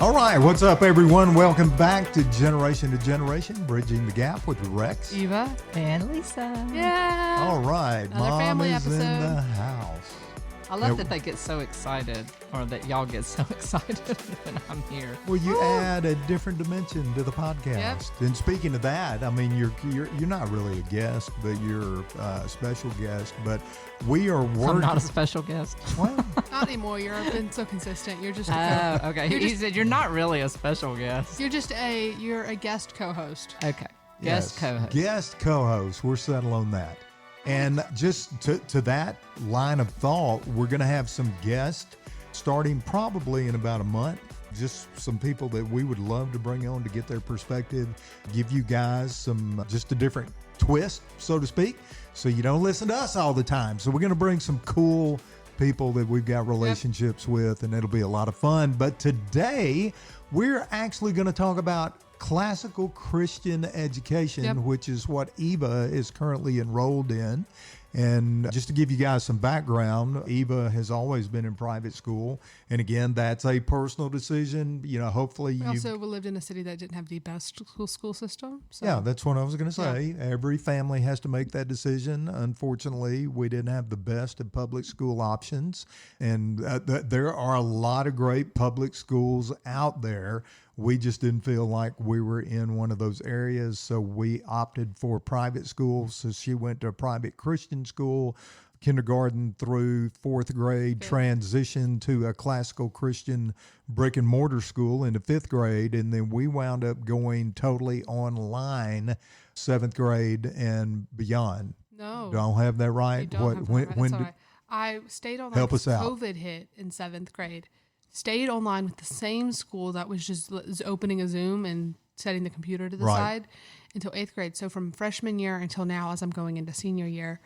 All right, what's up, everyone? Welcome back to Generation, Bridging the Gap with Rex, Eva, and Lisa. Yeah. All right, Another Mom family is episode. in the house. I love that they get so excited, or that y'all get so excited when I'm here. Well, you add a different dimension to the podcast. Yep. And speaking of that, I mean, you're not really a guest, but you're a special guest. But we are working. I'm not a special guest. Well, Not anymore. You've been so consistent. You're just a Okay. You're He just- said you're not really a special guest. you're a guest co-host. Okay. yes, Guest co-host. Guest co-host. We're settled on that. And just to that line of thought, we're going to have some guests starting probably in about a month. Just some people that we would love to bring on to get their perspective, give you guys just a different twist, so to speak, so you don't listen to us all the time. So we're going to bring some cool people that we've got relationships with, and it'll be a lot of fun. But today, we're actually going to talk about classical Christian education, which is what Eva is currently enrolled in. And just to give you guys some background, Eva has always been in private school. And again, that's a personal decision. You know, hopefully We also lived in a city that didn't have the best school system. So. Yeah, that's what I was going to say. Every family has to make that decision. Unfortunately, we didn't have the best of public school options. And there are a lot of great public schools out there. We just didn't feel like we were in one of those areas, so we opted for private school. So she went to a private Christian school, kindergarten through fourth grade, transitioned to a classical Christian brick and mortar school into fifth grade, and then we wound up going totally online, seventh grade and beyond. No. Don't have that right? You don't have that right. When That's all right. I stayed online Help us because out. COVID hit in seventh grade. Stayed online with the same school that was opening a Zoom and setting the computer to the Right. side until eighth grade. So from freshman year until now, as I'm going into senior year,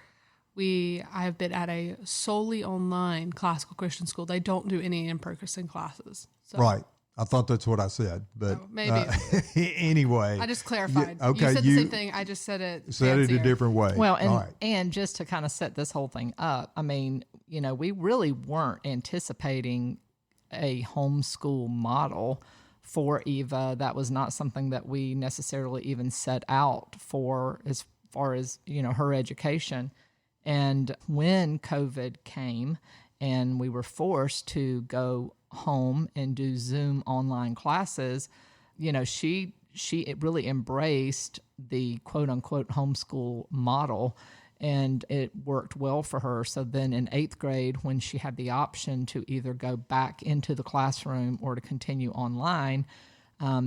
I have been at a solely online classical Christian school. They don't do any in-person classes. So Right. I thought that's what I said, but Oh, maybe. Anyway. I just clarified. okay, You said the same thing. I just said it. Said it a fancier. different way. Well, All right. and just to kind of set this whole thing up, I mean, you know, we really weren't anticipating a homeschool model for Eva. That was not something that we necessarily even set out for as far as, you know, her education. And when COVID came and we were forced to go home and do Zoom online classes, you know, she really embraced the quote unquote homeschool model, and it worked well for her. So then in eighth grade, when she had the option to either go back into the classroom or to continue online,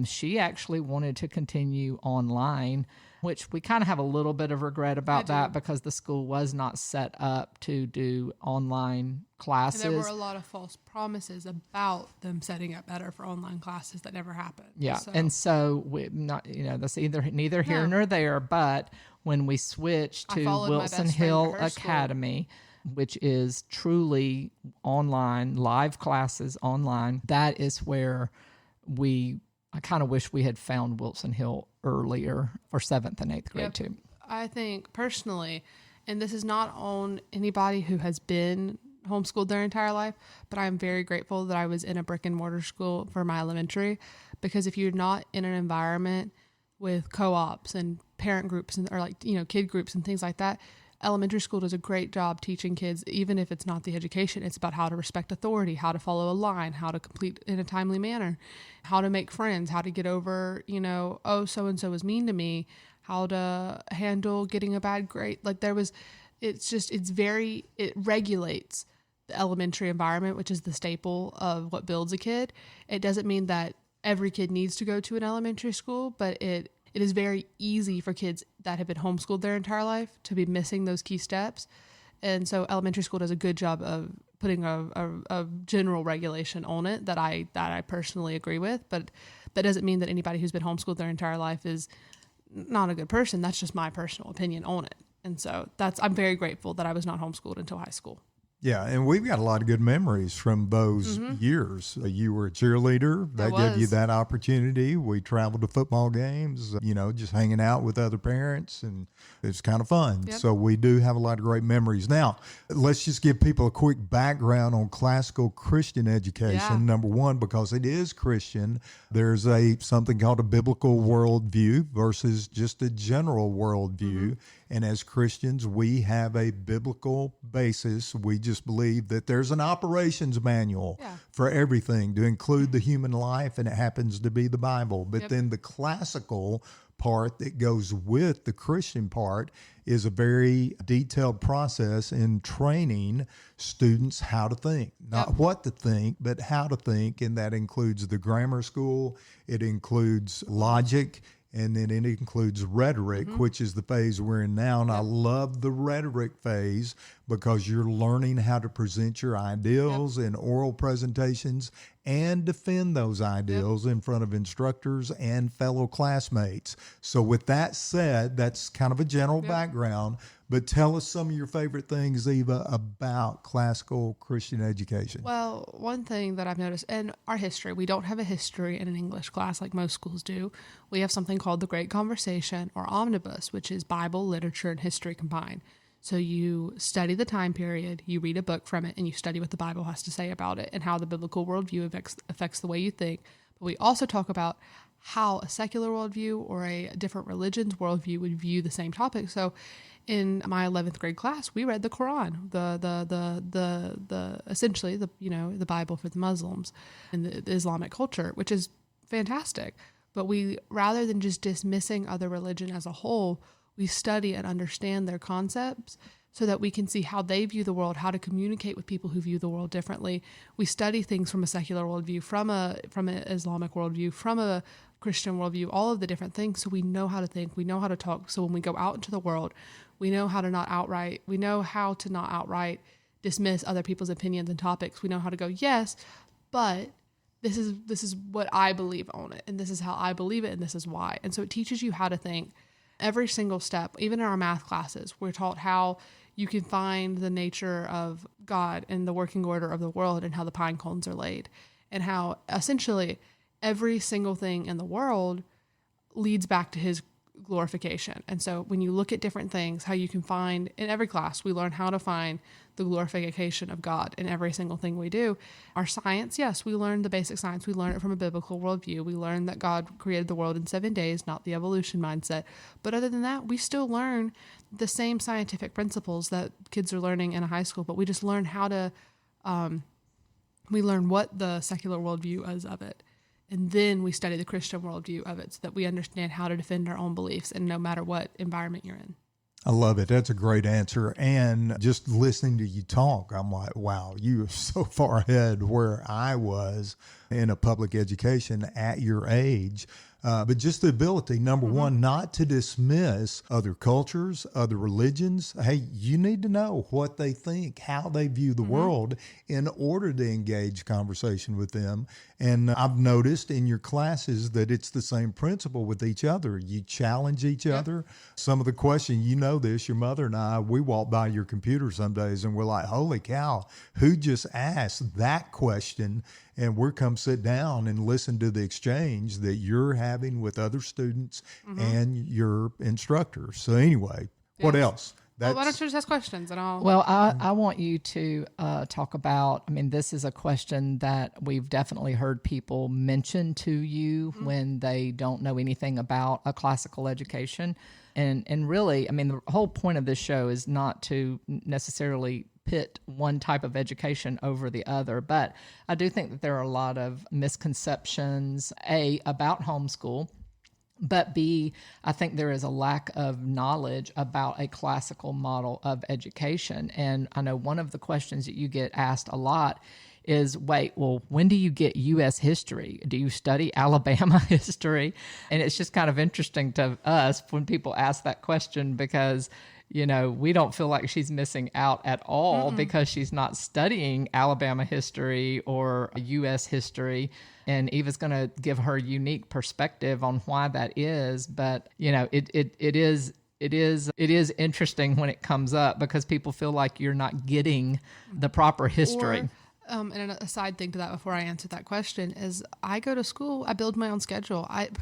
she actually wanted to continue online, which we kind of have a little bit of regret about that because the school was not set up to do online classes. And there were a lot of false promises about them setting up better for online classes that never happened. Yeah, So, and so we not, you know, that's neither here nor there. But when we switched I to followed my Wilson best friend to Hill her school. Academy, which is truly online, live classes online, that is where I kind of wish we had found Wilson Hill earlier for seventh and eighth grade too. I think personally, and this is not on anybody who has been homeschooled their entire life, but I'm very grateful that I was in a brick and mortar school for my elementary, because if you're not in an environment with co-ops and parent groups or like, you know, kid groups and things like that, elementary school does a great job teaching kids, even if it's not the education, it's about how to respect authority, how to follow a line, how to complete in a timely manner, how to make friends, how to get over, you know, oh, so-and-so was mean to me, how to handle getting a bad grade. Like it regulates the elementary environment, which is the staple of what builds a kid. It doesn't mean that every kid needs to go to an elementary school, but it is very easy for kids that have been homeschooled their entire life to be missing those key steps. And so elementary school does a good job of putting a general regulation on it that I personally agree with. But that doesn't mean that anybody who's been homeschooled their entire life is not a good person. That's just my personal opinion on it. And so I'm very grateful that I was not homeschooled until high school. Yeah, and we've got a lot of good memories from those years. You were a cheerleader. That gave you was. that opportunity. We traveled to football games, just hanging out with other parents, and it's kind of fun. Yep. So we do have a lot of great memories. Now, let's just give people a quick background on classical Christian education. Yeah. Number one, because it is Christian, there's something called a biblical worldview versus just a general worldview. And as Christians, we have a biblical basis. We just believe that there's an operations manual for everything to include the human life, and it happens to be the Bible. But then the classical part that goes with the Christian part is a very detailed process in training students how to think, not what to think, but how to think. And that includes the grammar school, it includes logic, and then it includes rhetoric, which is the phase we're in now. And I love the rhetoric phase because you're learning how to present your ideals in oral presentations and defend those ideals in front of instructors and fellow classmates. So with that said, that's kind of a general background, but tell us some of your favorite things, Eva, about classical Christian education. Well, one thing that I've noticed in our history, we don't have a history in an English class like most schools do. We have something called the Great Conversation, or Omnibus, which is Bible, literature, and history combined. So you study the time period, you read a book from it, and you study what the Bible has to say about it and how the biblical worldview affects the way you think. But we also talk about how a secular worldview or a different religion's worldview would view the same topic. So in my 11th grade class, we read the Quran, the essentially the Bible for the Muslims and the Islamic culture, which is fantastic. But we, rather than just dismissing other religion as a whole, we study and understand their concepts so that we can see how they view the world, how to communicate with people who view the world differently. We study things from a secular worldview, from an Islamic worldview, from a Christian worldview, all of the different things. So we know how to think, we know how to talk. So when we go out into the world, we know how to not outright dismiss other people's opinions and topics. We know how to go, yes, but this is what I believe on it, and this is how I believe it, and this is why. And so it teaches you how to think. Every single step, even in our math classes, we're taught how you can find the nature of God and the working order of the world and how the pine cones are laid, and how essentially every single thing in the world leads back to his glorification. And so when you look at different things, how you can find, in every class, we learn how to find the glorification of God in every single thing we do. Our science, yes, we learn the basic science. We learn it from a biblical worldview. We learn that God created the world in 7 days, not the evolution mindset. But other than that, we still learn the same scientific principles that kids are learning in a high school, but we just learn how to, we learn what the secular worldview is of it. And then we study the Christian worldview of it so that we understand how to defend our own beliefs, and no matter what environment you're in. I love it. That's a great answer. And just listening to you talk, I'm like, wow, you are so far ahead where I was in a public education at your age. But just the ability, number one, not to dismiss other cultures, other religions. Hey, you need to know what they think, how they view the world in order to engage conversation with them. And I've noticed in your classes that it's the same principle with each other. You challenge each other. Some of the questions, you know this, your mother and I, we walk by your computer some days and we're like, holy cow, who just asked that question? And we're come sit down and listen to the exchange that you're having with other students and your instructors. So anyway, what else? Well, why don't you just ask questions and I'll... Well, I want you to talk about, I mean, this is a question that we've definitely heard people mention to you when they don't know anything about a classical education. And really, I mean, the whole point of this show is not to necessarily pit one type of education over the other, but I do think that there are a lot of misconceptions, A, about homeschool, but B, I think there is a lack of knowledge about a classical model of education. And I know one of the questions that you get asked a lot is, wait, well, when do you get U.S. history? Do you study Alabama history? And it's just kind of interesting to us when people ask that question because, you know, we don't feel like she's missing out at all because she's not studying Alabama history or U.S. history. And Eva's going to give her unique perspective on why that is. But, you know, it it is interesting when it comes up because people feel like you're not getting the proper history. Or, and a side thing to that before I answer that question is I go to school, I build my own schedule. It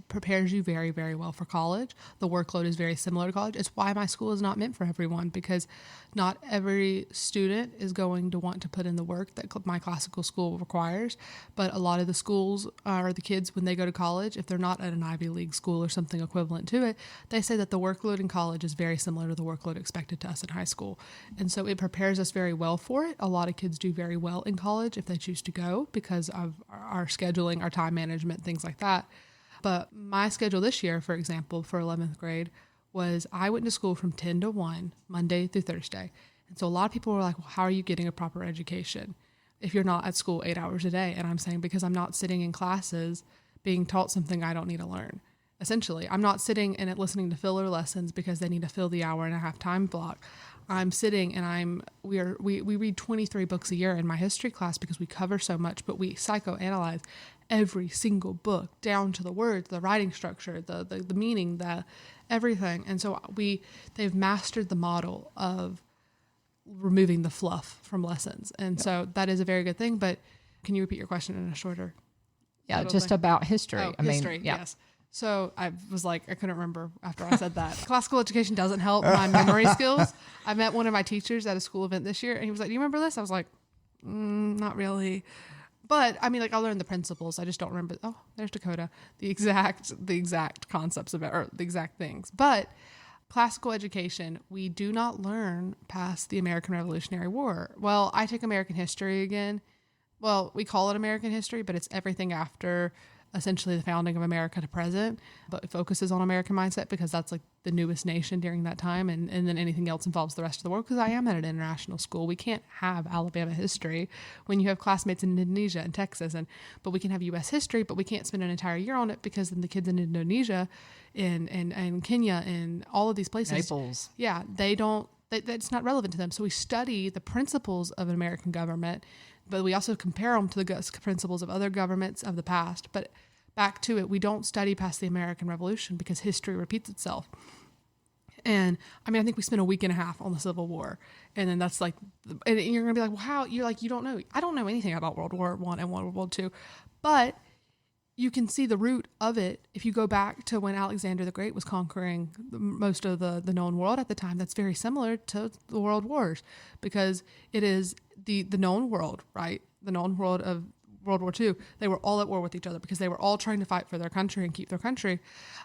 prepares you very, very well for college. The workload is very similar to college. It's why my school is not meant for everyone, because not every student is going to want to put in the work that my classical school requires. But a lot of the schools or the kids, when they go to college, if they're not at an Ivy League school or something equivalent to it, they say that the workload in college is very similar to the workload expected to us in high school. And so it prepares us very well for it. A lot of kids do very well in college if they choose to go because of our scheduling, our time management, things like that. But my schedule this year, for example, for 11th grade was I went to school from 10 to 1, Monday through Thursday. And so a lot of people were like, well, how are you getting a proper education if you're not at school 8 hours a day? And I'm saying, because I'm not sitting in classes being taught something I don't need to learn. Essentially, I'm not sitting and listening to filler lessons because they need to fill the hour and a half time block. I'm sitting and we read 23 books a year in my history class because we cover so much, but we psychoanalyze every single book down to the words, the writing structure, the meaning, the everything. And so they've mastered the model of removing the fluff from lessons. And so that is a very good thing, but can you repeat your question in a shorter? Yeah, just about history. Oh, history, yes. So I was like, I couldn't remember after I said that. Classical education doesn't help my memory skills. I met one of my teachers at a school event this year, and he was like, do you remember this? I was like, not really. But I mean, like, I'll learn the principles. I just don't remember. Oh, there's Dakota. The exact concepts of it, or the exact things. But classical education, we do not learn past the American Revolutionary War. Well, I take American history again. Well, we call it American history, but it's everything after essentially the founding of America to present, but it focuses on American mindset because that's like the newest nation during that time. And then anything else involves the rest of the world. Because I am at an international school. We can't have Alabama history when you have classmates in Indonesia and Texas. But we can have U.S. history, but we can't spend an entire year on it because then the kids in Indonesia and Kenya and all of these places. Naples. Yeah, that's not relevant to them. So we study the principles of an American government, but we also compare them to the principles of other governments of the past. But back to it, we don't study past the American Revolution because history repeats itself. And I mean, I think we spent a week and a half on the Civil War. And then that's like, and you're going to be like, well, how? You're like, you don't know. I don't know anything about World War I and World War II. But you can see the root of it if you go back to when Alexander the Great was conquering most of the known world at the time. That's very similar to the world wars because it is the known world, right? The known world of World War II. They were all at war with each other because they were all trying to fight for their country and keep their country.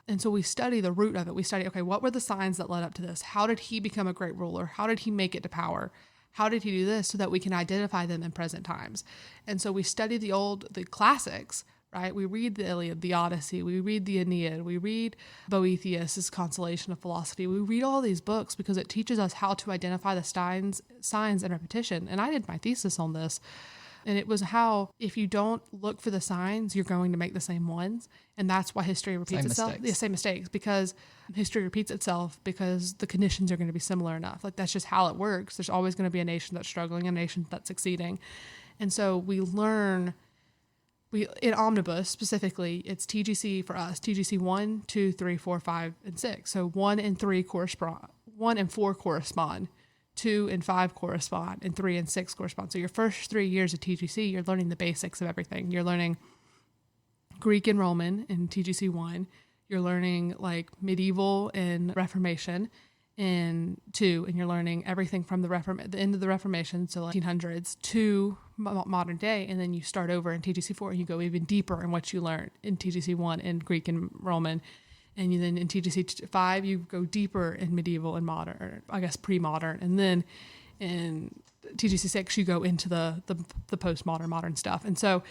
And so we study the root of it. We study, okay, what were the signs that led up to this? How did he become a great ruler? How did he make it to power? How did he do this so that we can identify them in present times? And so we study the classics, right? We read the Iliad, the Odyssey, we read the Aeneid, we read Boethius' Consolation of Philosophy. We read all these books because it teaches us how to identify the signs and repetition. And I did my thesis on this. And it was how, if you don't look for the signs, you're going to make the same ones. And that's why history repeats itself. The same mistakes, because history repeats itself because the conditions are going to be similar enough. Like, that's just how it works. There's always going to be a nation that's struggling, a nation that's succeeding. And so we learn, in Omnibus specifically, it's TGC for us, TGC 1, 2, 3, 4, 5, and 6. So 1 and 3 correspond, 1 and 4 correspond. 2 and 5 correspond, and 3 and 6 correspond. So your first 3 years of TGC, you're learning the basics of everything. You're learning Greek and Roman in TGC 1. You're learning like medieval and Reformation in 2, and you're learning everything from the end of the Reformation, so like 1800s, to modern day. And then you start over in TGC 4, and you go even deeper in what you learn in TGC 1 in Greek and Roman. And then in TGC 5, you go deeper in medieval and modern, I guess pre-modern. And then in TGC 6, you go into the postmodern, modern stuff. And so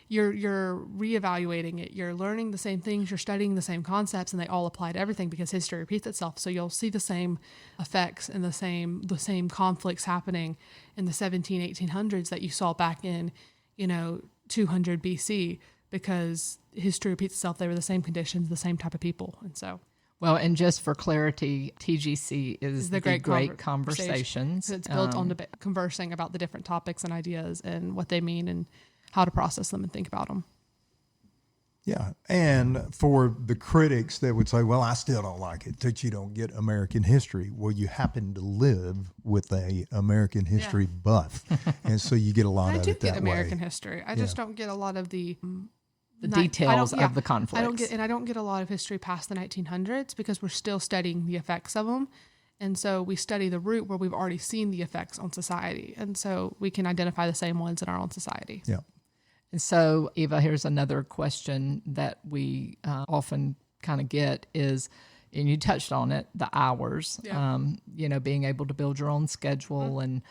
you're reevaluating it. You're learning the same things. You're studying the same concepts, and they all apply to everything because history repeats itself. So you'll see the same effects and the same conflicts happening in the 1800s that you saw back in, 200 BC. Because history repeats itself. They were the same conditions, the same type of people. And so. Well, and just for clarity, TGC is the Great Conversations. It's built on conversing about the different topics and ideas and what they mean and how to process them and think about them. Yeah. And for the critics that would say, well, I still don't like it, that you don't get American history. Well, you happen to live with a American history buff. And so you get a lot I of do it get that American way. history. I just don't get a lot of the Details of the conflicts. I don't get a lot of history past the 1900s because we're still studying the effects of them. And so we study the root where we've already seen the effects on society. And so we can identify the same ones in our own society. Yeah. And so, Eva, here's another question that we often kind of get is, and you touched on it, the hours, being able to build your own schedule and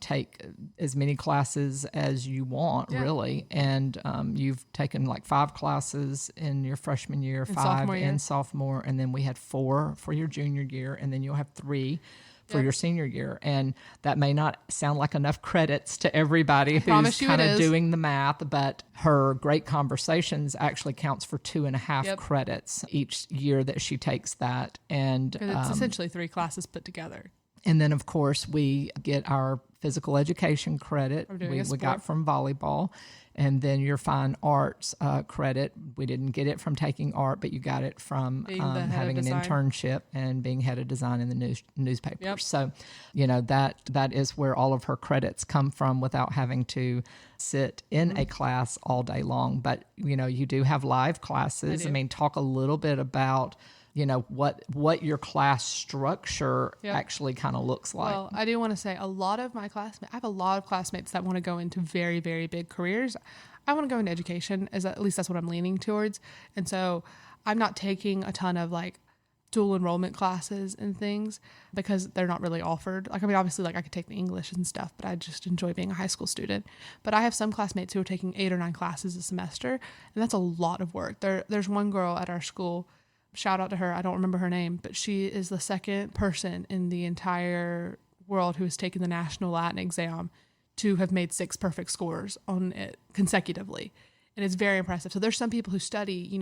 take as many classes as you want, really. And you've taken like 5 classes in your freshman year, 5 in sophomore, and then we had 4 for your junior year, and then you'll have 3 for your senior year. And that may not sound like enough credits to everybody who's kind of doing the math, but her Great Conversations actually counts for 2.5 credits each year that she takes that. And it's essentially 3 classes put together. And then, of course, we get our physical education credit we got from volleyball. And then your fine arts credit, we didn't get it from taking art, but you got it from having an internship and being head of design in the newspaper. Yep. So, that is where all of her credits come from without having to sit in a class all day long. But, you do have live classes. I mean, talk a little bit about what your class structure actually kind of looks like. Well, I do want to say a lot of my classmates, I have a lot of classmates that want to go into very, very big careers. I want to go into education, at least that's what I'm leaning towards. And so I'm not taking a ton of like dual enrollment classes and things because they're not really offered. Like, I mean, obviously like I could take the English and stuff, but I just enjoy being a high school student. But I have some classmates who are taking 8 or 9 classes a semester, and that's a lot of work. There's one girl at our school, shout out to her, I don't remember her name, but she is the second person in the entire world who has taken the National Latin exam to have made 6 perfect scores on it consecutively. And it's very impressive. So there's some people who study,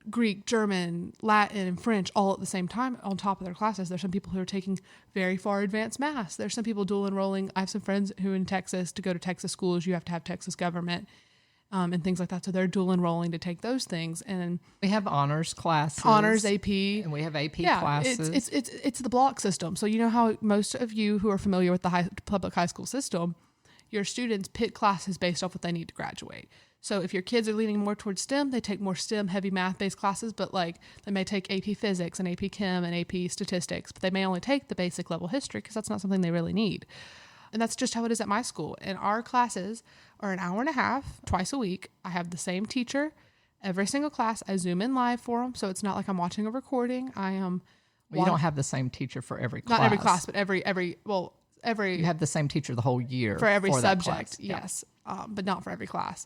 Greek, German, Latin, and French all at the same time on top of their classes. There's some people who are taking very far advanced maths. There's some people dual enrolling. I have some friends who in Texas, to go to Texas schools, you have to have Texas government. And things like that. So they're dual enrolling to take those things. And we have honors classes, honors AP, and we have AP classes. It's the block system. So you know how most of you who are familiar with the public high school system, your students pick classes based off what they need to graduate. So if your kids are leaning more towards STEM, they take more STEM heavy math based classes, but like they may take AP physics and AP chem and AP statistics, but they may only take the basic level history because that's not something they really need. And that's just how it is at my school. And our classes are an hour and a half, twice a week. I have the same teacher every single class. I Zoom in live for them. So it's not like I'm watching a recording. You don't have the same teacher for every class. Not every class, but every. You have the same teacher the whole year. For every subject, yes. But not for every class.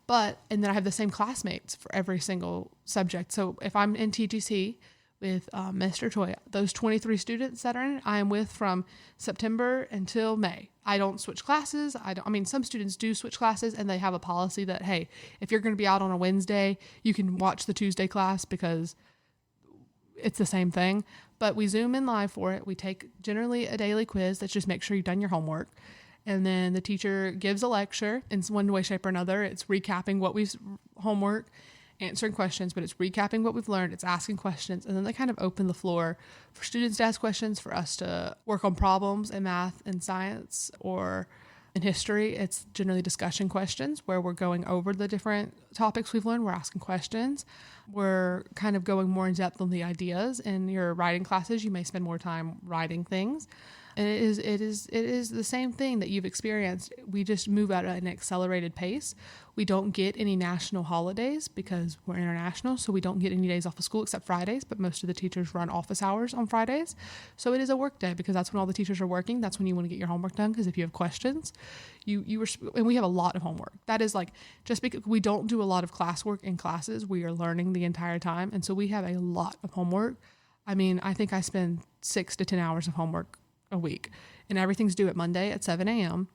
And then I have the same classmates for every single subject. So if I'm in TGC with Mr. Choi, those 23 students that are in it, I am with from September until May. I don't switch classes. Some students do switch classes, and they have a policy that, hey, if you're going to be out on a Wednesday, you can watch the Tuesday class because it's the same thing. But we Zoom in live for it. We take generally a daily quiz that just makes sure you've done your homework. And then the teacher gives a lecture in one way, shape, or another. It's recapping what we've homework, answering questions, but it's recapping what we've learned. It's asking questions. And then they kind of open the floor for students to ask questions, for us to work on problems in math and science or in history. It's generally discussion questions where we're going over the different topics we've learned. We're asking questions. We're kind of going more in depth on the ideas. In your writing classes, you may spend more time writing things. And it is the same thing that you've experienced. We just move at an accelerated pace. We don't get any national holidays because we're international, so we don't get any days off of school except Fridays, but most of the teachers run office hours on Fridays. So it is a work day because that's when all the teachers are working. That's when you want to get your homework done, because if you have questions, and we have a lot of homework. That is like, just because we don't do a lot of classwork in classes, we are learning the entire time. And so we have a lot of homework. I mean, I think I spend 6 to 10 hours of homework a week, and everything's due at Monday at 7 a.m.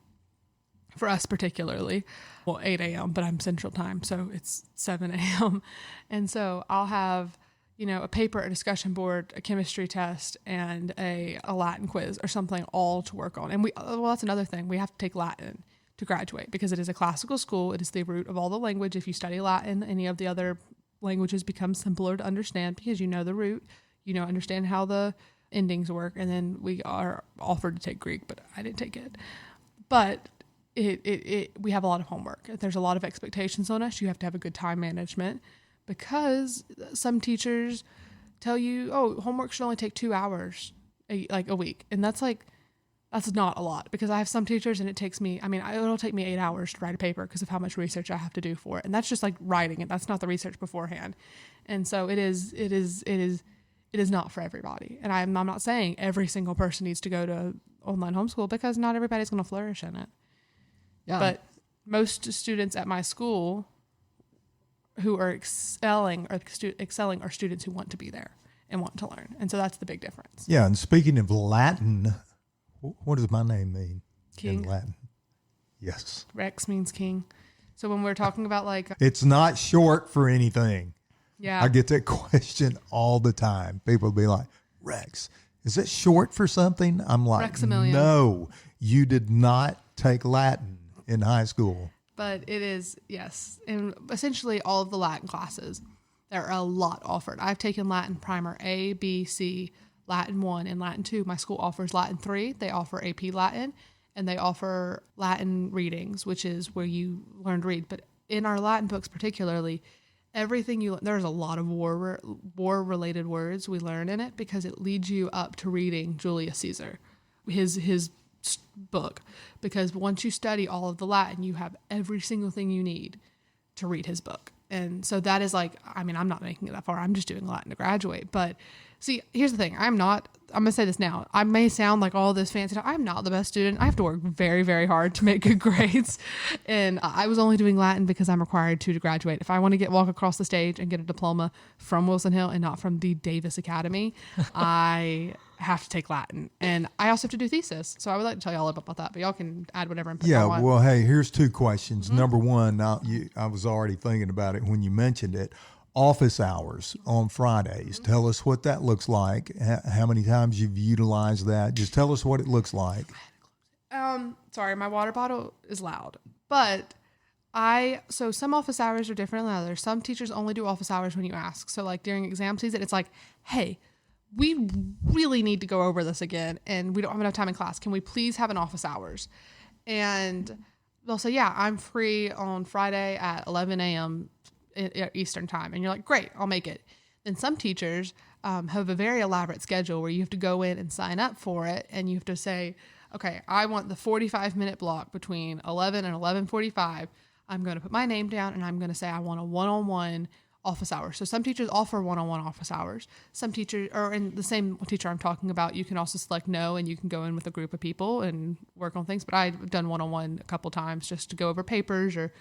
for us particularly. Well, 8 a.m., but I'm Central Time, so it's 7 a.m. And so I'll have, a paper, a discussion board, a chemistry test, and a Latin quiz or something all to work on. And that's another thing. We have to take Latin to graduate because it is a classical school. It is the root of all the language. If you study Latin, any of the other languages become simpler to understand because you know the root, understand how the endings work. And then we are offered to take Greek, but I didn't take it. But we have a lot of homework. There's a lot of expectations on us. You have to have a good time management because some teachers tell you, oh, homework should only take 2 hours a week. And that's not a lot because I have some teachers and it'll take me 8 hours to write a paper because of how much research I have to do for it. And that's just like writing it. That's not the research beforehand. And so it is not for everybody. And I'm not saying every single person needs to go to online homeschool because not everybody's going to flourish in it. Yeah. But most students at my school who are excelling are students who want to be there and want to learn. And so that's the big difference. Yeah. And speaking of Latin, what does my name mean King. in Latin? Yes. Rex means king. So when we're talking about It's not short for anything. yeah, I get that question all the time. People will be like, Rex, is it short for something? I'm like, Rexamillion. no, you did not take Latin in high school. but it is, yes. And essentially all of the Latin classes, there are a lot offered. I've taken Latin primer A, B, C, Latin 1, and Latin 2. My school offers Latin 3. They offer AP Latin, and they offer Latin readings, which is where you learn to read. But in our Latin books particularly, everything there's a lot of war-related words we learn in it because it leads you up to reading Julius Caesar, his book. Because once you study all of the Latin, you have every single thing you need to read his book. And so that is I'm not making it that far. I'm just doing Latin to graduate. But see, here's the thing. I'm going to say this now. I may sound like all this fancy. I'm not the best student. I have to work very, very hard to make good grades. And I was only doing Latin because I'm required to graduate. If I want to walk across the stage and get a diploma from Wilson Hill and not from the Davis Academy, I have to take Latin. And I also have to do thesis. So I would like to tell you all about that, but y'all can add whatever input you want. Well, hey, here's 2 questions. Number one, I was already thinking about it when you mentioned it. Office hours on Fridays. Tell us what that looks like. How many times you've utilized that? Just tell us what it looks like. Sorry, my water bottle is loud. But so some office hours are different than others. Some teachers only do office hours when you ask. So like during exam season, it's like, hey, we really need to go over this again and we don't have enough time in class. Can we please have an office hours? And they'll say, yeah, I'm free on Friday at 11 a.m. Eastern time. And you're like, great, I'll make it. Then some teachers have a very elaborate schedule where you have to go in and sign up for it. And you have to say, okay, I want the 45-minute block between 11 and 11:45. I'm going to put my name down and I'm going to say I want a one-on-one office hours. So some teachers offer one-on-one office hours. Some teachers, or in the same teacher I'm talking about, you can also select no, and you can go in with a group of people and work on things. But I've done one-on-one a couple times just to go over papers or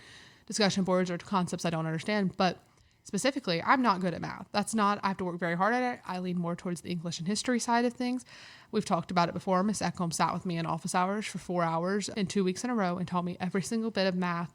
discussion boards or concepts I don't understand. But specifically, I'm not good at math. I have to work very hard at it. I lean more towards the English and history side of things. We've talked about it before. Miss Echolm sat with me in office hours for 4 hours and 2 weeks in a row and taught me every single bit of math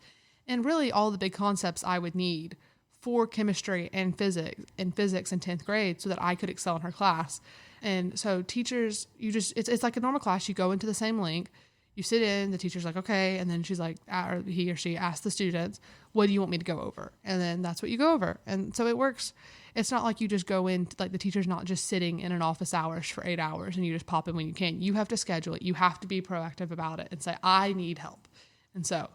and really all the big concepts I would need for chemistry and physics in 10th grade so that I could excel in her class. And so teachers, it's like a normal class. You go into the same link, you sit in, the teacher's like, okay. And then she's like, or he or she asks the students, what do you want me to go over? And then that's what you go over. And so it works. It's not like you just go in, like the teacher's not just sitting in an office hours for 8 hours and you just pop in when you can. You have to schedule it. You have to be proactive about it and say, I need help. And so.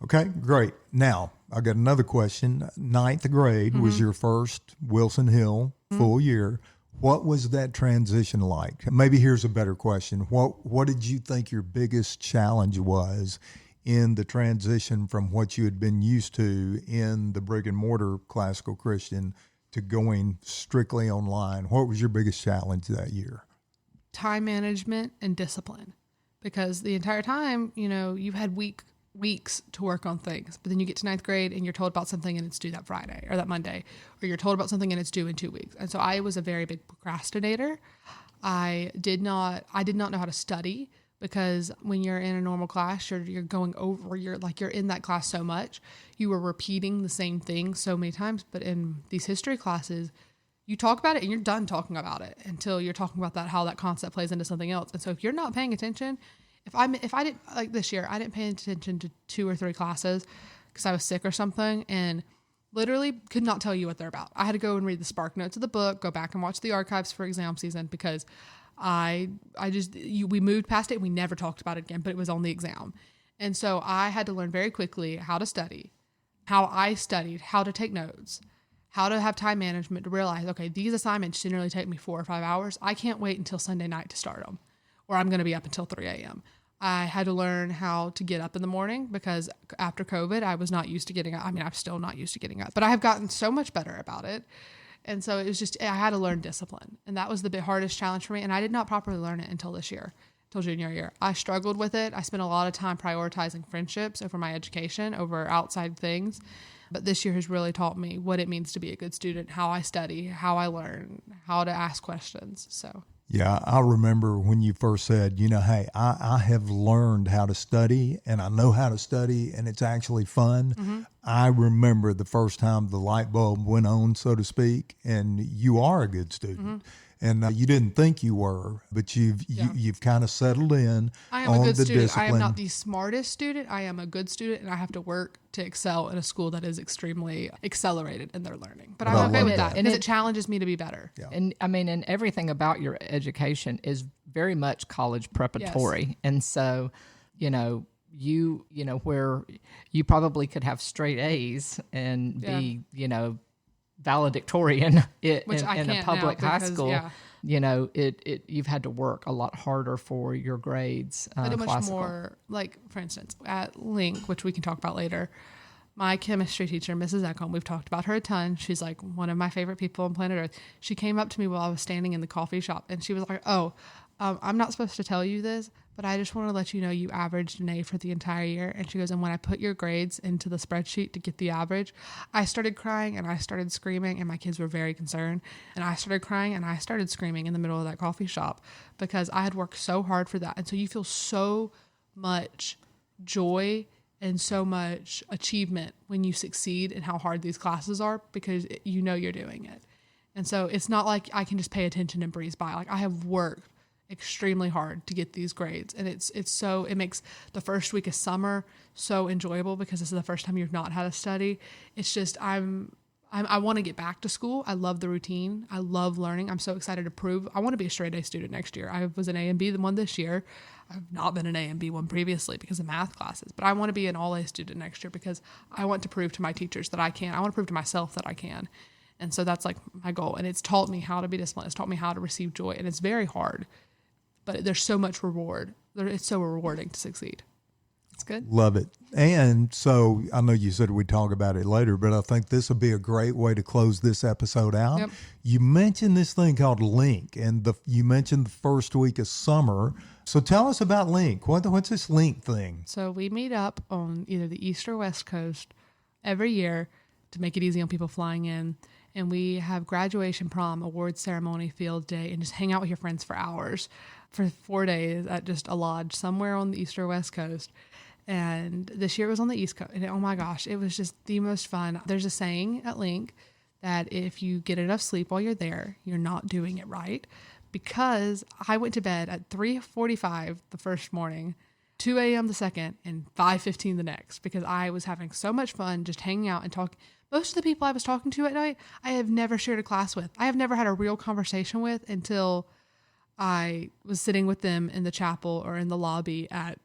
Okay, great. Now, I got another question. 9th grade was your first Wilson Hill full year. What was that transition like? Maybe here's a better question. What did you think your biggest challenge was in the transition from what you had been used to in the brick and mortar classical Christian to going strictly online? What was your biggest challenge that year? Time management and discipline. Because the entire time, you've had weeks to work on things, but then you get to 9th grade and you're told about something and it's due that Friday or that Monday, or you're told about something and it's due in 2 weeks. And so I was a very big procrastinator. I did not know how to study because when you're in a normal class, you're going over, you're in that class so much, you were repeating the same thing so many times. But in these history classes, you talk about it and you're done talking about it until you're talking about how that concept plays into something else. And so if you're not paying attention, if I didn't, like this year, I didn't pay attention to 2 or 3 classes because I was sick or something, and literally could not tell you what they're about. I had to go and read the Spark Notes of the book, go back and watch the archives for exam season because we moved past it and we never talked about it again, but it was on the exam. And so I had to learn very quickly how to study, how I studied, how to take notes, how to have time management to realize, okay, these assignments generally take me 4 or 5 hours. I can't wait until Sunday night to start them, or I'm going to be up until 3 a.m. I had to learn how to get up in the morning because after COVID, I was not used to getting up. I mean, I'm still not used to getting up, but I have gotten so much better about it. And so it was just, I had to learn discipline. And that was the hardest challenge for me. And I did not properly learn it until this year, till junior year. I struggled with it. I spent a lot of time prioritizing friendships over my education, over outside things. But this year has really taught me what it means to be a good student, how I study, how I learn, how to ask questions. So. Yeah, I remember when you first said, hey, I have learned how to study and I know how to study and it's actually fun. Mm-hmm. I remember the first time the light bulb went on, so to speak, and you are a good student. Mm-hmm. And you didn't think you were, but you've kind of settled in. I am a good student. Discipline. I am not the smartest student. I am a good student, and I have to work to excel in a school that is extremely accelerated in their learning. But I'm okay with that because it challenges me to be better. Yeah. And I mean, and everything about your education is very much college preparatory. Yes. And so, where you probably could have straight A's and be, valedictorian in a public high school. Yeah. You've had to work a lot harder for your grades. But much more, like, for instance, at Link, which we can talk about later, my chemistry teacher, Mrs. Eckham, we've talked about her a ton. She's like one of my favorite people on planet Earth. She came up to me while I was standing in the coffee shop and she was like, I'm not supposed to tell you this, but I just want to let you know you averaged an A for the entire year. And she goes, and when I put your grades into the spreadsheet to get the average, I started crying and I started screaming, and my kids were very concerned. And I started crying and I started screaming in the middle of that coffee shop because I had worked so hard for that. And so you feel so much joy and so much achievement when you succeed in how hard these classes are because you're doing it. And so it's not like I can just pay attention and breeze by. Like, I have worked extremely hard to get these grades, and it makes the first week of summer so enjoyable because this is the first time you've not had to study. It's just I want to get back to school. I love the routine. I love learning. I'm so excited to prove. I want to be a straight A student next year. I was an A and B one this year. I've not been an A and B one previously because of math classes, but I want to be an all A student next year because I want to prove to my teachers that I can. I want to prove to myself that I can. And so that's like my goal. And it's taught me how to be disciplined. It's taught me how to receive joy, and it's very hard. But there's so much reward. It's so rewarding to succeed. It's good. Love it. And so I know you said we'd talk about it later, but I think this would be a great way to close this episode out. Yep. You mentioned this thing called Link, and you mentioned the first week of summer. So tell us about Link. What's this Link thing? So we meet up on either the East or West Coast every year to make it easy on people flying in. And we have graduation, prom, award ceremony, field day, and just hang out with your friends for hours. For 4 days at just a lodge somewhere on the East or West Coast. And this year it was on the East Coast. And oh my gosh, it was just the most fun. There's a saying at Link that if you get enough sleep while you're there, you're not doing it right. Because I went to bed at 3:45 the first morning, 2 a.m. the second, and 5:15 the next, because I was having so much fun just hanging out and talking. Most of the people I was talking to at night, I have never shared a class with. I have never had a real conversation with until I was sitting with them in the chapel or in the lobby at,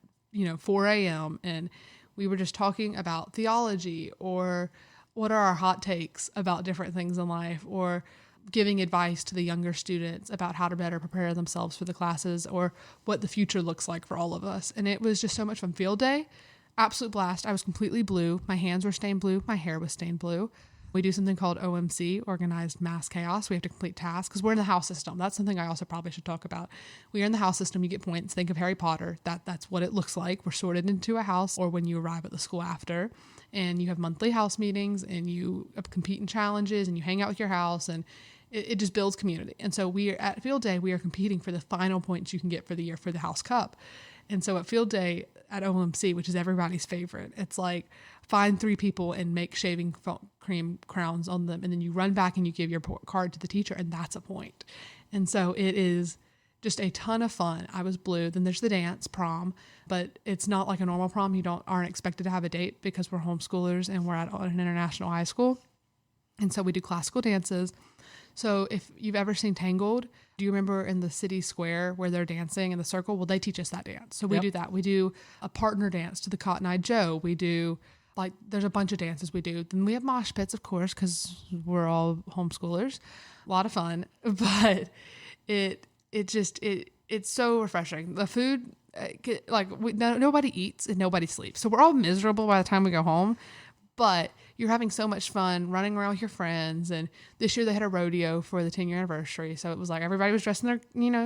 4 a.m. and we were just talking about theology or what are our hot takes about different things in life, or giving advice to the younger students about how to better prepare themselves for the classes or what the future looks like for all of us. And it was just so much fun. Field day, absolute blast. I was completely blue. My hands were stained blue. My hair was stained blue. We do something called OMC, Organized Mass Chaos. We have to complete tasks because we're in the house system. That's something I also probably should talk about. We are in the house system. You get points. Think of Harry Potter. That's what it looks like. We're sorted into a house, or when you arrive at the school after. And you have monthly house meetings, and you compete in challenges, and you hang out with your house, and it just builds community. And so we are at field day, we are competing for the final points you can get for the year for the house cup. And so at field day at OMC, which is everybody's favorite, it's like find 3 people and make shaving cream crowns on them. And then you run back and you give your card to the teacher, and that's a point. And so it is just a ton of fun. I was blue. Then there's the dance prom, but it's not like a normal prom. You aren't expected to have a date because we're homeschoolers and we're at an international high school. And so we do classical dances. So if you've ever seen Tangled, do you remember in the city square where they're dancing in the circle? Well, they teach us that dance. So we do that. We do a partner dance to the Cotton Eye Joe. We do there's a bunch of dances we do. Then we have mosh pits, of course, because we're all homeschoolers. A lot of fun, but it's so refreshing. The food, nobody eats and nobody sleeps. So we're all miserable by the time we go home, but you're having so much fun running around with your friends. And this year they had a rodeo for the 10-year anniversary. So it was like everybody was dressed in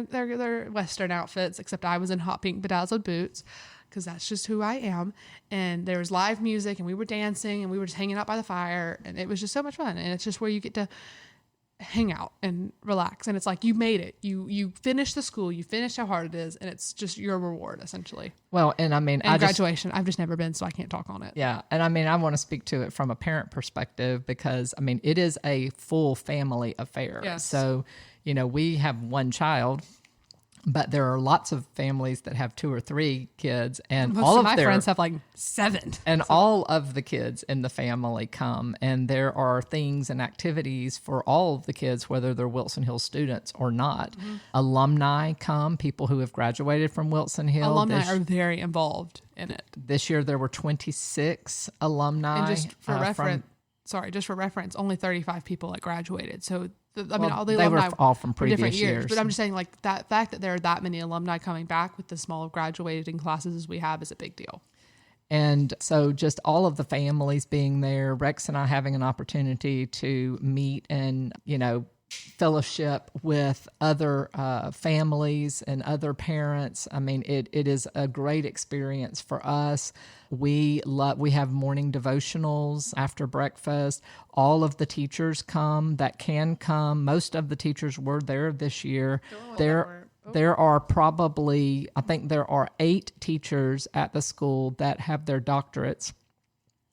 their Western outfits, except I was in hot pink bedazzled boots because that's just who I am. And there was live music and we were dancing and we were just hanging out by the fire. And it was just so much fun. And it's just where you get to hang out and relax, and it's like you made it. You finished the school, you finished how hard it is, and it's just your reward essentially. Well, and I mean, graduation. I've just never been, so I can't talk on it. Yeah, and I mean, I want to speak to it from a parent perspective because I mean, it is a full family affair. Yes. So, we have one child, but there are lots of families that have 2 or 3 kids, and Most all of of my friends have like 7. And all of the kids in the family come, and there are things and activities for all of the kids, whether they're Wilson Hill students or not. Mm-hmm. Alumni come, people who have graduated from Wilson Hill. Alumni are very involved in it. This year there were 26 alumni. And just for reference, only 35 people graduated. So all the they alumni were all from previous different years. years. But I'm just saying, that fact that there are that many alumni coming back with the small graduating classes as we have is a big deal. And so just all of the families being there, Rex and I having an opportunity to meet and, fellowship with other families and other parents. I mean, it is a great experience for us. We have morning devotionals after breakfast. All of the teachers come that can come. Most of the teachers were there this year. There are probably, I think there are 8 teachers at the school that have their doctorates.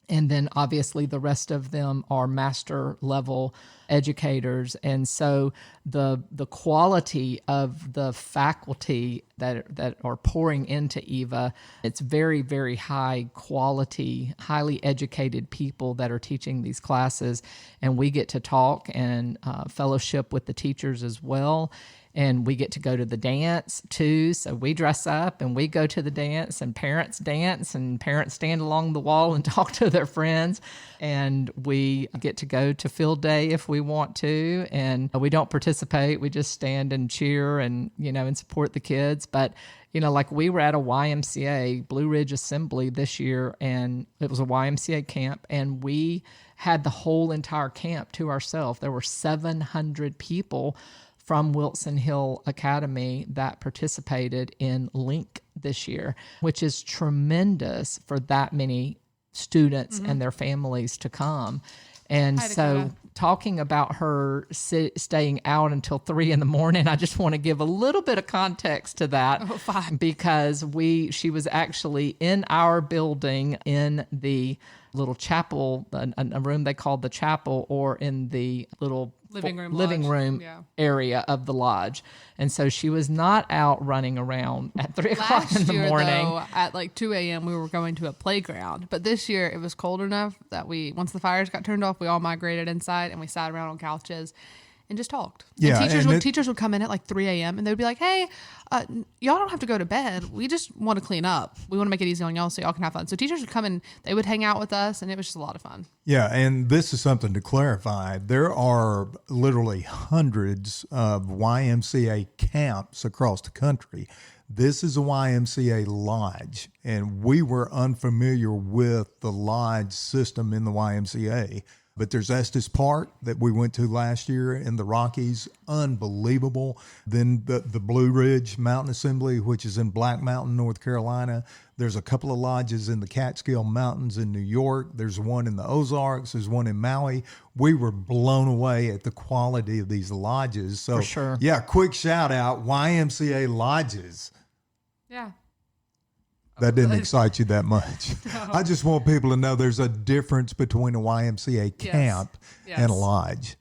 And then obviously the rest of them are master level educators. And so the quality of the faculty that are pouring into EVA, it's very, very high quality, highly educated people that are teaching these classes. And we get to talk and fellowship with the teachers as well. And we get to go to the dance too. So we dress up and we go to the dance, and parents stand along the wall and talk to their friends. And we get to go to field day if we want to. And we don't participate. We just stand and cheer and support the kids. But, we were at a YMCA, Blue Ridge Assembly this year, and it was a YMCA camp. And we had the whole entire camp to ourselves. There were 700 people from Wilson Hill Academy that participated in LINK this year, which is tremendous for that many students and their families to come. And so talking about her staying out until 3 a.m, I just want to give a little bit of context to that because she was actually in our building in the little chapel, a room they called the chapel, or in the little living room area of the lodge. And so she was not out running around at 3 o'clock in the morning. Though, at 2 a.m. we were going to a playground. But this year it was cold enough that once the fires got turned off, we all migrated inside and we sat around on couches and just talked. Yeah, and teachers would come in at 3 a.m. and they'd be like, hey, y'all don't have to go to bed. We just want to clean up. We want to make it easy on y'all so y'all can have fun. So teachers would come in, they would hang out with us, and it was just a lot of fun. Yeah, and this is something to clarify. There are literally hundreds of YMCA camps across the country. This is a YMCA lodge, and we were unfamiliar with the lodge system in the YMCA. But there's Estes Park that we went to last year in the Rockies, unbelievable. Then the Blue Ridge Mountain Assembly, which is in Black Mountain, North Carolina. There's a couple of lodges in the Catskill Mountains in New York. There's one in the Ozarks. There's one in Maui. We were blown away at the quality of these lodges. So, for sure. Yeah, quick shout out, YMCA lodges. Yeah. That didn't excite you that much. No. I just want people to know there's a difference between a YMCA camp and a lodge.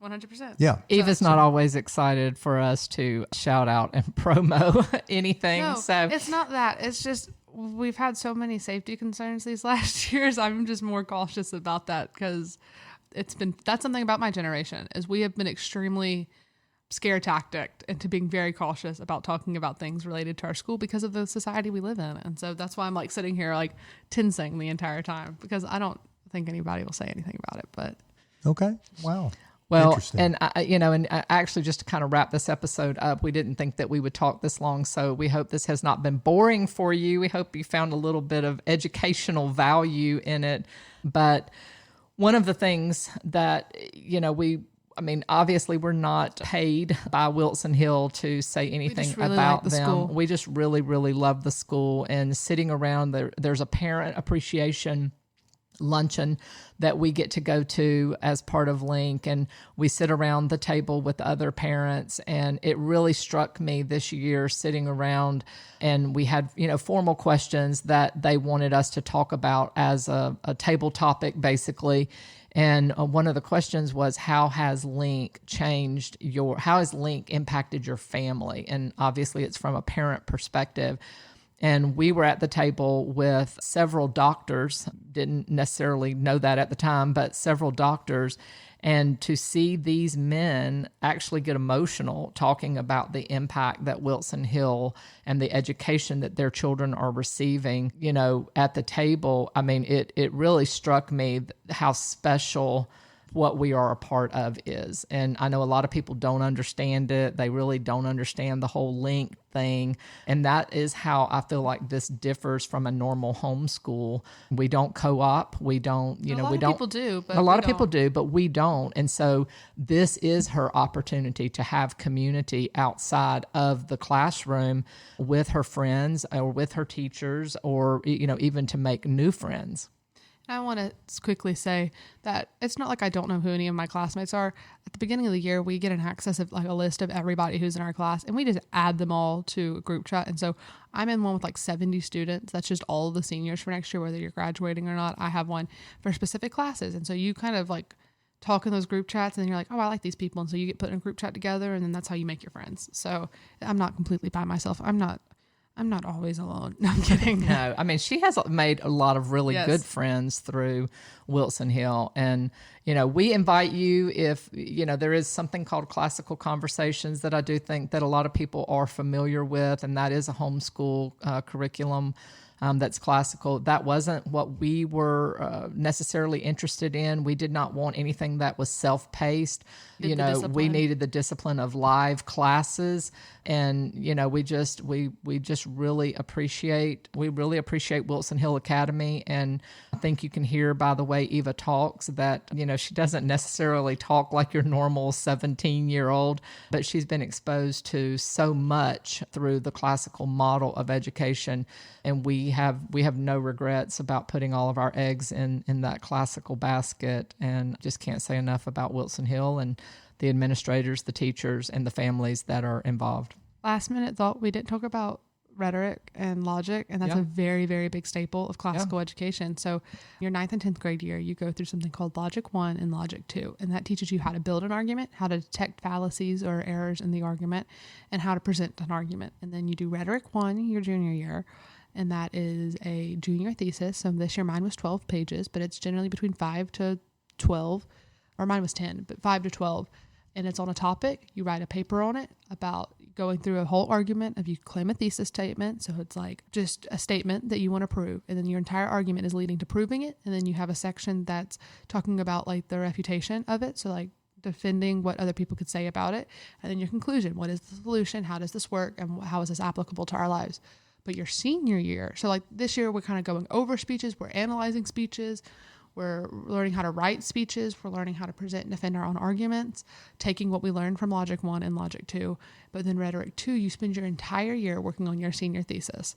100%. Yeah. Eva's not always excited for us to shout out and promo anything. No, So it's not that. It's just we've had so many safety concerns these last years. I'm just more cautious about that because that's something about my generation is we have been extremely scare tactic into being very cautious about talking about things related to our school because of the society we live in. And so that's why I'm like sitting here like tensing the entire time because I don't think anybody will say anything about it. But Okay. Wow. well, Interesting. and actually, just to kind of wrap this episode up, we didn't think that we would talk this long, so we hope this has not been boring for you. We hope you found a little bit of educational value in it. But one of the things that obviously we're not paid by Wilson Hill to say anything really about like the them. school. We just really, really love the school, and sitting around there's a parent appreciation luncheon that we get to go to as part of Link, and we sit around the table with other parents, and it really struck me this year sitting around, and we had formal questions that they wanted us to talk about as a table topic basically. And one of the questions was, how has Link impacted your family? And obviously it's from a parent perspective. And we were at the table with several doctors, didn't necessarily know that at the time, but several doctors. And to see these men actually get emotional talking about the impact that Wilson Hill and the education that their children are receiving, at the table, I mean, it really struck me how special what we are a part of is. And I know a lot of people don't understand it. They really don't understand the whole Link thing. And that is how I feel like this differs from a normal homeschool. We don't co-op. We don't, a lot of people do, but a lot of people do, but we don't. And so this is her opportunity to have community outside of the classroom with her friends or with her teachers, or, even to make new friends. I want to quickly say that it's not like I don't know who any of my classmates are. At the beginning of the year, we get an access of like a list of everybody who's in our class, and we just add them all to a group chat. And so I'm in one with like 70 students. That's just all of the seniors for next year, whether you're graduating or not. I have one for specific classes. And so you kind of like talk in those group chats, and then you're like, oh, I like these people. And so you get put in a group chat together, and then that's how you make your friends. So I'm not completely by myself. I'm not always alone. No, I'm kidding. No, I mean, she has made a lot of really Yes. good friends through Wilson Hill. And, we invite you if, there is something called Classical Conversations that I do think that a lot of people are familiar with, and that is a homeschool curriculum that's classical. That wasn't what we were necessarily interested in. We did not want anything that was self-paced. Need the We discipline. needed the discipline of live classes, and we just really appreciate Wilson Hill Academy. And I think you can hear by the way Eva talks that she doesn't necessarily talk like your normal 17-year-old, but she's been exposed to so much through the classical model of education, and we have no regrets about putting all of our eggs in that classical basket. And just can't say enough about Wilson Hill and the administrators, the teachers, and the families that are involved. Last minute thought, we didn't talk about rhetoric and logic, and that's Yeah. a very, very big staple of classical education. So your 9th and 10th grade year, you go through something called Logic 1 and Logic 2, and that teaches you how to build an argument, how to detect fallacies or errors in the argument, and how to present an argument. And then you do Rhetoric 1 your junior year, and that is a junior thesis. So this year mine was 12 pages, but it's generally between 5 to 12, or mine was 10, but 5 to 12. And it's on a topic. You write a paper on it about going through a whole argument of you claim a thesis statement. So it's like just a statement that you want to prove. And then your entire argument is leading to proving it. And then you have a section that's talking about like the refutation of it. So like defending what other people could say about it. And then your conclusion, what is the solution? How does this work? And how is this applicable to our lives? But your senior year, so like this year, we're kind of going over speeches. We're analyzing speeches. We're learning how to write speeches. We're learning how to present and defend our own arguments, taking what we learned from Logic 1 and Logic 2. But then Rhetoric 2, you spend your entire year working on your senior thesis.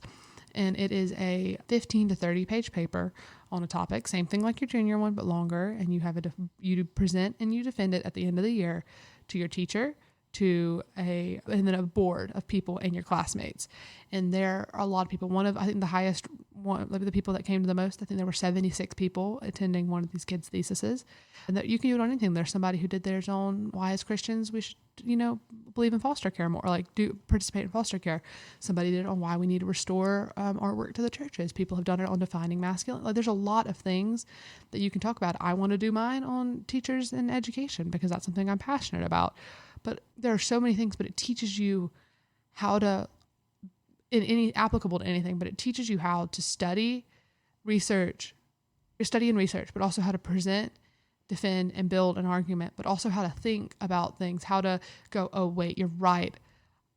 And it is a 15 to 30 page paper on a topic, same thing like your junior one, but longer. And you have you present and you defend it at the end of the year to your teacher, to and then a board of people and your classmates. And there are a lot of people. I think the highest one of the people that came to the most, I think there were 76 people attending one of these kids' theses. And that you can do it on anything. There's somebody who did theirs on why as Christians we should, believe in foster care more, or like participate in foster care. Somebody did it on why we need to restore artwork to the churches. People have done it on defining masculine. Like there's a lot of things that you can talk about. I want to do mine on teachers and education because that's something I'm passionate about. But there are so many things, but it teaches you how to, applicable to anything, but it teaches you how to study and research, but also how to present, defend, and build an argument, but also how to think about things, how to go, oh, wait, you're right.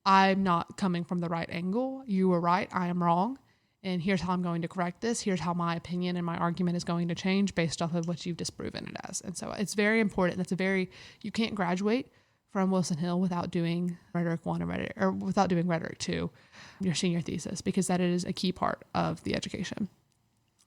I'm not coming from the right angle. You were right. I am wrong. And here's how I'm going to correct this. Here's how my opinion and my argument is going to change based off of what you've disproven it as. And so it's very important. You can't graduate from Wilson Hill without doing Rhetoric 1 or without doing Rhetoric 2, your senior thesis, because that is a key part of the education.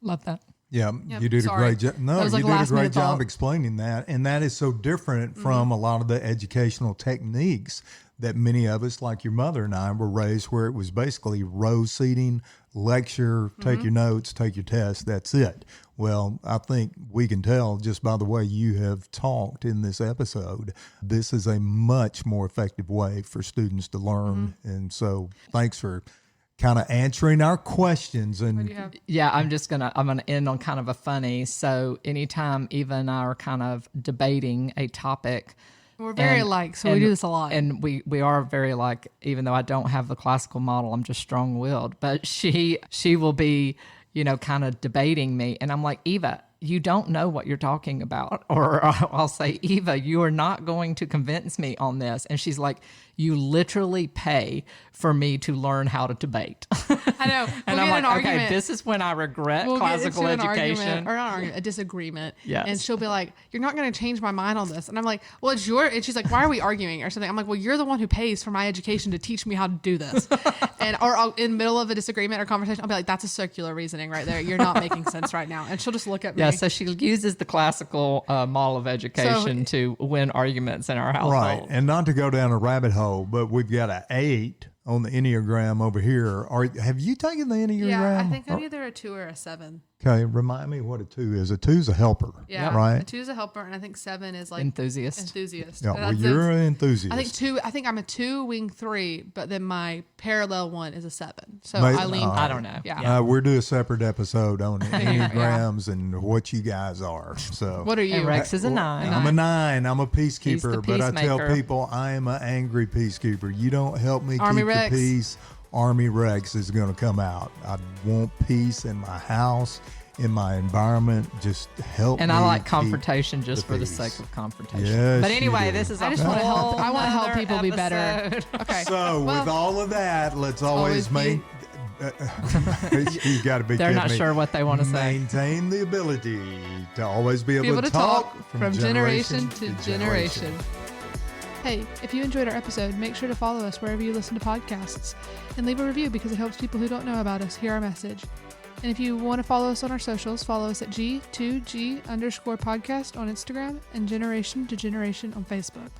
Love that. Yeah, Yep, you did sorry. a great job. No, That was you like did a last great minute job thought. explaining that. And that is so different from a lot of the educational techniques that many of us, like your mother and I, were raised where it was basically row seating, lecture, take your notes, take your test, that's it. Well, I think we can tell just by the way you have talked in this episode, this is a much more effective way for students to learn. And so thanks for kind of answering our questions. What do And you have? Yeah, I'm gonna end on kind of a funny. So anytime Eva and I are kind of debating a topic, We're very alike, so we do this a lot. And we are very alike, even though I don't have the classical model, I'm just strong-willed. But she will be, kind of debating me. And I'm like, Eva, you don't know what you're talking about. Or I'll say, Eva, you are not going to convince me on this. And she's like, you literally pay for me to learn how to debate. I know. And We'll I'm get like, an okay, argument. this is when I regret We'll get classical into an education. argument, or not an argument, a disagreement. Yes. And she'll be like, you're not going to change my mind on this. And I'm like, well, it's and she's like, why are we arguing or something? I'm like, well, you're the one who pays for my education to teach me how to do this. Or I'll, in the middle of a disagreement or conversation, I'll be like, that's a circular reasoning right there. You're not making sense right now. And she'll just look at me. Yeah, so she uses the classical model of education to win arguments in our household. right, and not to go down a rabbit hole, but we've got an 8 on the Enneagram over here. Have you taken the Enneagram? Yeah, I think I'm either a 2 or a 7. Okay, remind me what a 2 is. A 2 is a helper. Yeah, right. A 2 is a helper, and I think 7 is like Enthusiast. Yeah, And well, that's you're an enthusiast. I think I'm a 2 wing 3, but then my parallel one is a 7. So Maybe- I lean. I don't know. Yeah. We'll do a separate episode on Enneagrams and what you guys are. So What are you? And Rex is a 9. I'm a 9. I'm a peacekeeper, but I tell peacemaker. people I am an angry peacekeeper. You don't help me Army keep Rex. the peace. Army Rex is going to come out. I want peace in my house, in my environment. Just help me. And I like keep confrontation just the for the peace. sake of confrontation. Yes, But you anyway, do. this is I a just want to help. whole I want to help nother people be better. episode. Okay. So Well, with all of that, let's always always make. You got to be. They're kidding not me. sure what they want to say. Maintain the ability to always be able, be able to talk from generation to to generation. Hey, if you enjoyed our episode, make sure to follow us wherever you listen to podcasts and leave a review because it helps people who don't know about us hear our message. And if you want to follow us on our socials, follow us at G2G_podcast on Instagram and Generation to Generation on Facebook.